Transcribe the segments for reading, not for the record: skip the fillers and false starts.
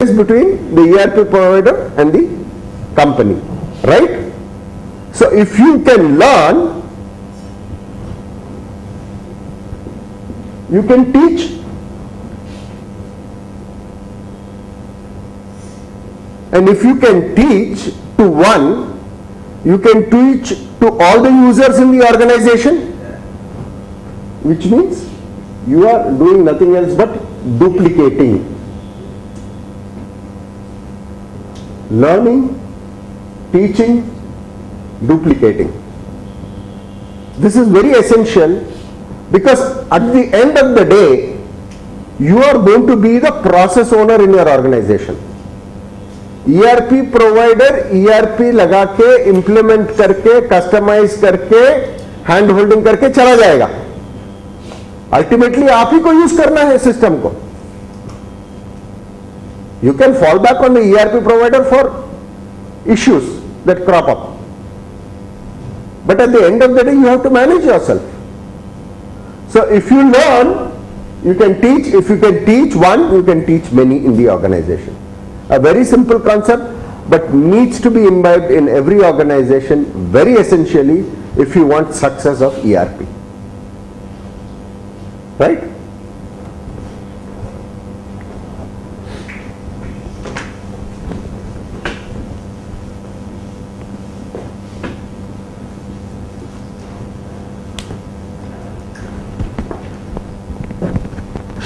is between the ERP provider and the company, right? So if you can learn, you can teach. And if you can teach to one, you can teach to all the users in the organization, which means you are doing nothing else but duplicating. Learning, teaching, duplicating. This is very essential because at the end of the day, you are going to be the process owner in your organization. ERP provider ERP लगा के implement करके customize करके hand holding करके चला जाएगा. Ultimately आप ही को use करना है system को. You can fall back on the ERP provider for issues that crop up. But at the end of the day, you have to manage yourself. So if you learn, you can teach. If you can teach one, you can teach many in the organization. A very simple concept, but needs to be imbibed in every organization very essentially if you want success of ERP. Right?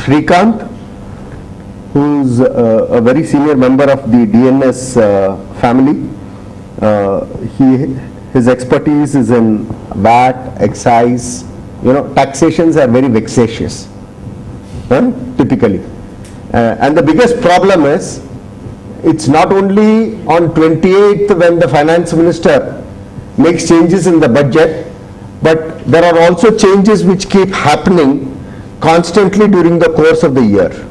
Srikanth, who is a very senior member of the DNS family, his expertise is in VAT, excise. You know, taxations are very vexatious, typically. And the biggest problem is, it's not only on 28th when the finance minister makes changes in the budget, but there are also changes which keep happening constantly during the course of the year.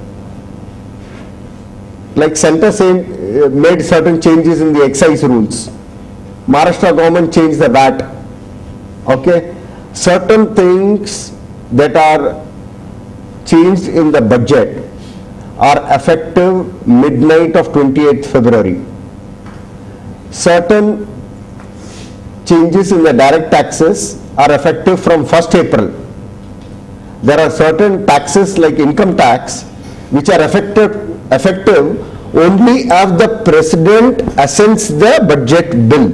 Like Centre made certain changes in the excise rules. Maharashtra government changed the VAT. Okay, certain things that are changed in the budget are effective midnight of 28th February. Certain changes in the direct taxes are effective from 1st April. There are certain taxes like income tax which are effective only if the president assents the budget bill.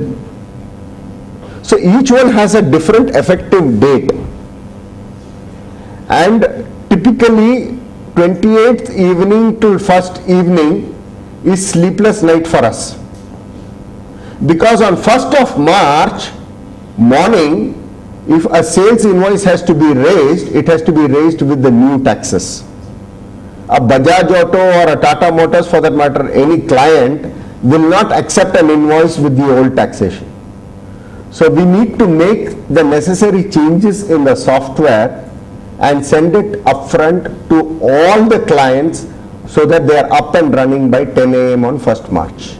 So each one has a different effective date, and typically 28th evening to 1st evening is sleepless night for us, because on 1st of March morning, if a sales invoice has to be raised, it has to be raised with the new taxes. A Bajaj Auto or a Tata Motors, for that matter, any client will not accept an invoice with the old taxation. So we need to make the necessary changes in the software and send it upfront to all the clients so that they are up and running by 10 a.m. on 1st March.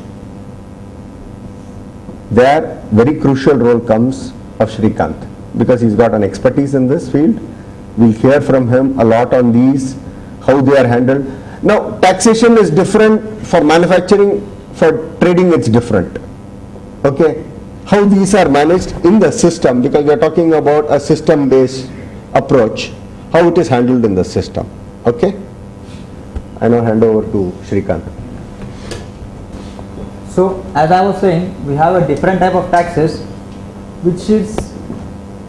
There, very crucial role comes of Srikanth, because he's got an expertise in this field. We'll hear from him a lot on these, how they are handled. Now, taxation is different for manufacturing, for trading it's different. Okay, how these are managed in the system, because we are talking about a system-based approach, how it is handled in the system. Okay, I now hand over to Srikanth. So, as I was saying, we have a different type of taxes, which is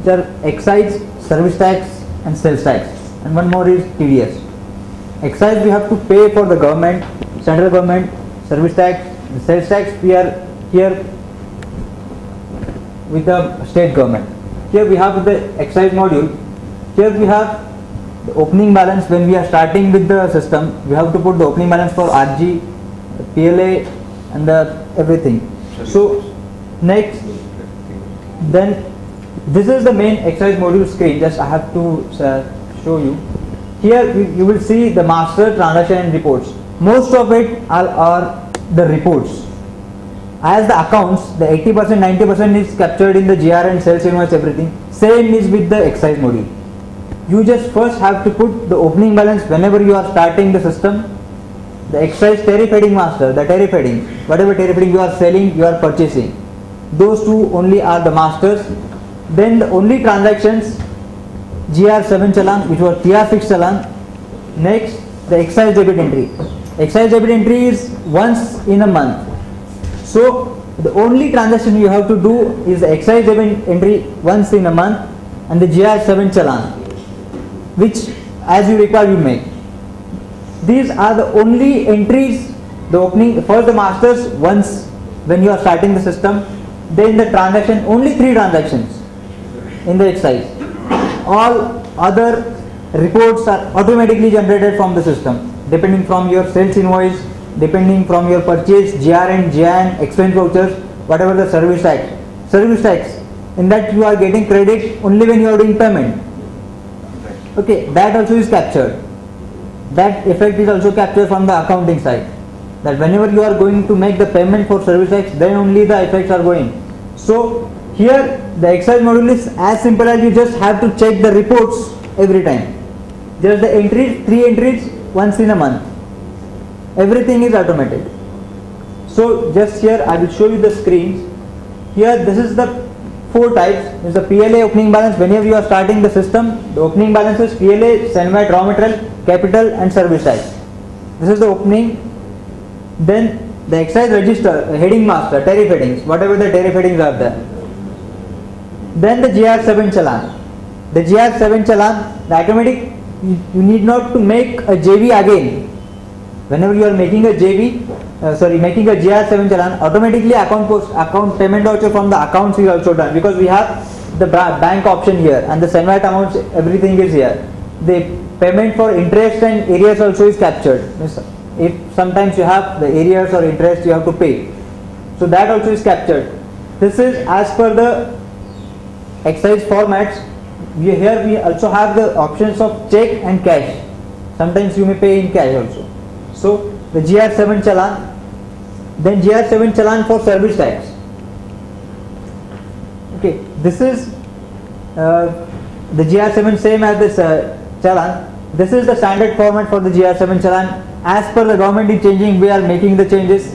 the excise, service tax and sales tax, and one more is TDS. Excise we have to pay for the government, central government, service tax, the sales tax we are here with the state government. Here we have the excise module. Here we have the opening balance. When we are starting with the system, we have to put the opening balance for RG, PLA and the everything. So next, then this is the main excise module screen. Just I have to show you. Here you will see the master transaction and reports. Most of it are the reports. As the accounts, the 80%, 90% is captured in the GR and sales invoice, everything. Same is with the excise module. You just first have to put the opening balance whenever you are starting the system. the excise tariff heading master, the tariff heading, whatever tariff heading you are selling, you are purchasing, those two only are the masters. Then the only transactions, GR7 challan, which was TR6 challan. Next, the excise debit entry. Excise debit entry is once in a month. So the only transaction you have to do is the excise debit entry once in a month and the GR7 challan, which as you require you make. These are the only entries, the opening, first the masters once when you are starting the system, then the transaction, only 3 transactions in the excise. All other reports are automatically generated from the system, depending from your sales invoice, depending from your purchase, GRN, JAN, expense vouchers, whatever the service tax. Service tax, in that you are getting credit only when you are doing payment. Okay, that also is captured. That effect is also captured from the accounting side. That whenever you are going to make the payment for service tax, then only the effects are going. So here the excise module is as simple as you just have to check the reports every time. Just the entries, 3 entries once in a month. Everything is automated. So just here I will show you the screens. Here this is the 4 types. This is the PLA opening balance. Whenever you are starting the system, the opening balance is PLA, Senvat, raw material, capital and service tax. This is the opening. Then the excise register, heading master, tariff headings, whatever the tariff headings are there. Then the GR7 challan. The GR7 challan, the automatic, you need not to make a JV again. Whenever you are making a JV, making a GR7 challan, automatically account payment voucher from the accounts is also done, because we have the bank option here and the Senvat amounts, everything is here. The payment for interest and arrears also is captured. If sometimes you have the arrears or interest you have to pay, so that also is captured. This is as per the excise formats. Here we also have the options of check and cash. Sometimes you may pay in cash also. So the GR7 challan, then GR7 challan for service tax. Okay, this is the GR7 same as this challan. This is the standard format for the GR7 challan. As per the government is changing, we are making the changes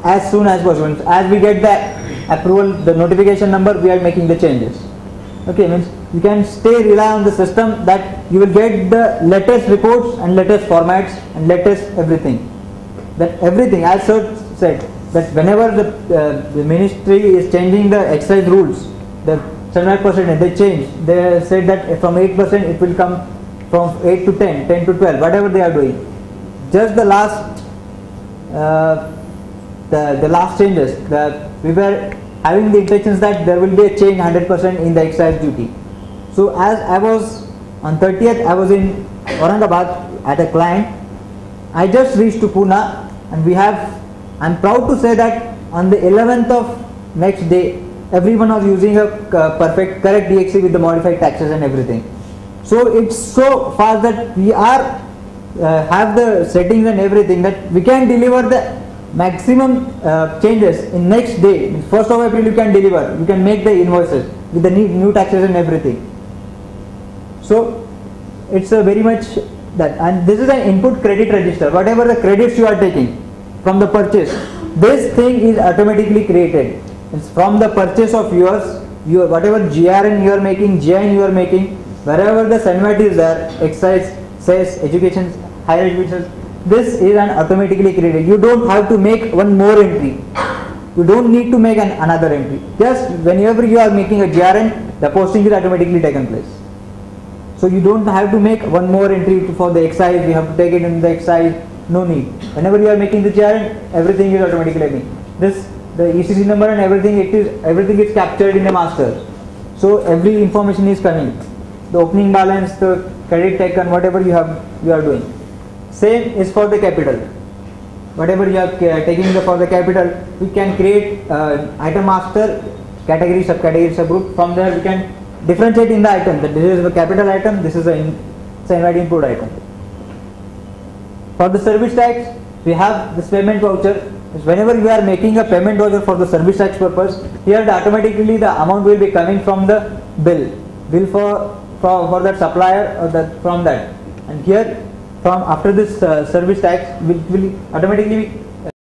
as soon as possible. As we get the approval, the notification number, we are making the changes. Okay, means you can rely on the system that you will get the latest reports and latest formats and latest everything. That everything, as sir said, that whenever the ministry is changing the excise rules, the 7% they change. They said that from 8% it will come from 8 to 10, 10 to 12, whatever they are doing. Just the last the last changes, we were having the intentions that there will be a change 100% in the excise duty. So as I was on 30th, I was in Aurangabad at a client. I just reached to Pune, and I'm proud to say that on the 11th of next day, everyone was using a correct DXC with the modified taxes and everything. So it's so fast that we are have the settings and everything that we can deliver the maximum changes in next day. 1st of April you can deliver, you can make the invoices with the new taxes and everything. So it's a very much that, and this is an input credit register. Whatever the credits you are taking from the purchase, this thing is automatically created. It's from the purchase of yours, whatever GRN you are making, GIN you are making, wherever the Senvat is there, excise, cess, education, higher education, this is an automatically created. You don't have to make one more entry. You don't need to make another entry. Just whenever you are making a GRN, the posting is automatically taken place. So you don't have to make one more entry for the excise. You have to take it in the excise. No need. Whenever you are making the GRN, everything is automatically making. This, the ECC number and everything, everything is captured in the master. So every information is coming. The opening balance, the credit taken, whatever you are doing. Same is for the capital. Whatever you are taking for the capital, we can create item master, category, subcategory, subgroup. From there we can differentiate in the item that this is a capital item, this is a Senvat input item. For the service tax, we have this payment voucher. Whenever you are making a payment voucher for the service tax purpose, here automatically the amount will be coming from the bill for that supplier or from that. And here from after this service tax will automatically